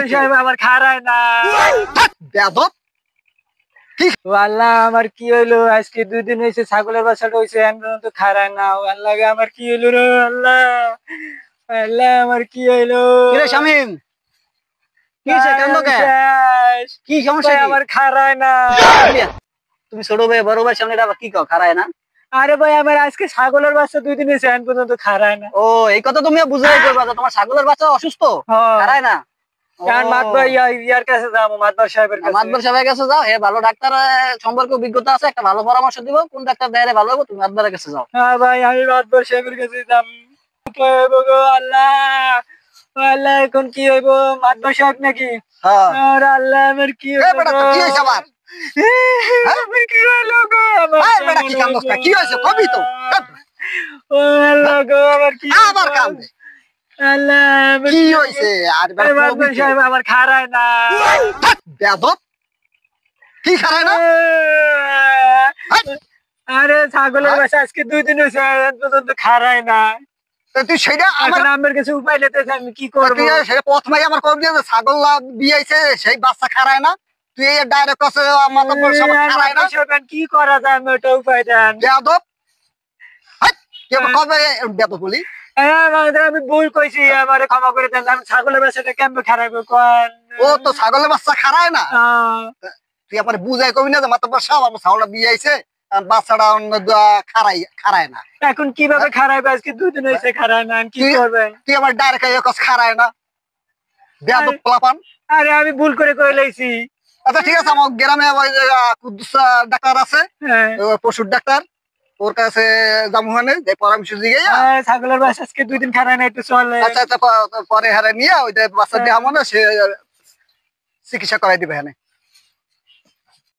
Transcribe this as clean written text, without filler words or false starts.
মাদবর সাহেব আমার খারায় না। বেয়াদব আল্লাহ আমার কি হইলো, আজকে 2 দিন হয়েছে ছাগলের বাচ্চাটা হয়েছে এখন পর্যন্ত খারায় না। আল্লাহ আমার কি হইলো রে আল্লাহ, আল্লাহ আমার কি হইলো। কিরে শামিম, কি হইছে কান্দ কে? কি সমস্যা কি? আমার খারায় না। তুমি ছোট ভাই বড় ভাই সামনে এটা কি কও খারায় না? আরে ভাই আমার আজকে ছাগলের বাচ্চা 2 দিন হয়েছে এখন পর্যন্ত খারায় না। ও এই কথা তুমি বুঝাই করবা যে তোমার ছাগলের বাচ্চা অসুস্থ, খারায় না। কারণ মাতবার ইয়ার কাছে যাবো, মাতবার সাহেবের কাছে। মাতবার সাহেবের কাছে যাও, হে ভালো ডাক্তার সম্পর্কে অভিজ্ঞতা আছে, একটা ভালো পরামর্শ দিব কোন ডাক্তার দেখালে ভালো হবে, তুমি মাতবারের কাছে যাও। হ্যাঁ ভাই আমি মাতবার সাহেবের কাছে যাব। আল্লাহ আল্লাহ এখন কি হইব, মাতবার সাহেব নাকি? হ্যাঁ আর আল্লাহ আমার কি এ বেটা তো কি হইছে আবার? আমার কি হইলো গো, এই বেটা কি কান্দছ কি হইছে কবি তো? ও আল্লাহ গো আমার কি আবার কান্দে আল্লাহ কি হইছে? আর বেটা মাতবার সাহেব আমার খারায় না। বেয়াদব কি খারায় না? আরে ছাগলের বাচ্চা আজকে 2 দিন হয়েছে এখন পর্যন্ত খারায় না। তুই সেটা আমার আমার কাছে উপায় নিতেছে, আমি কি করবো? সেটা প্রথমে আমার কবি যে ছাগল বিয়াইছে সেই বাচ্চা খারায় না, তুই এই ডাইরেক্ট কাছে মাতব্বর সাহেব খারায় না। কি করা যায় আমি ওটা উপায় দেন। বেয়াদব কে কবে বেয়াদব বলি? আমি ভুল কইছি, আমারে ক্ষমা করে দেন। আমি ছাগলের বাচ্চাটা কেমন খারাইবো কোন? ও তো ছাগলের বাচ্চা খারায় না, তুই আমার বুঝাই কবি না যে মাতব্বর সাহেব আমার ছাগলটা বিয়াইছে বাচ্চাটা খারায় না। এখন কিভাবে খারাইবে? আজকে 2 দিন হয়েছে খারায় না, কি করবেন? তুই আমার ডাইরেক্ট খারায় না, বেয়াদব পোলাপান। আরে আমি ভুল করে লাইছি। আচ্ছা ঠিক আছে, আমার গ্রামে কুদ্দুস ডাক্তার আছে, পশুর ডাক্তার, ওর কাছে যামুহানে যে পরামর্শ দিকে ছাগলের বাচ্চা আজকে 2 দিন খারায় না, একটু চলে। আচ্ছা পরে হারে নিয়ে ওইটা বাচ্চা দেওয়া মানে সে চিকিৎসা করাই দিবে।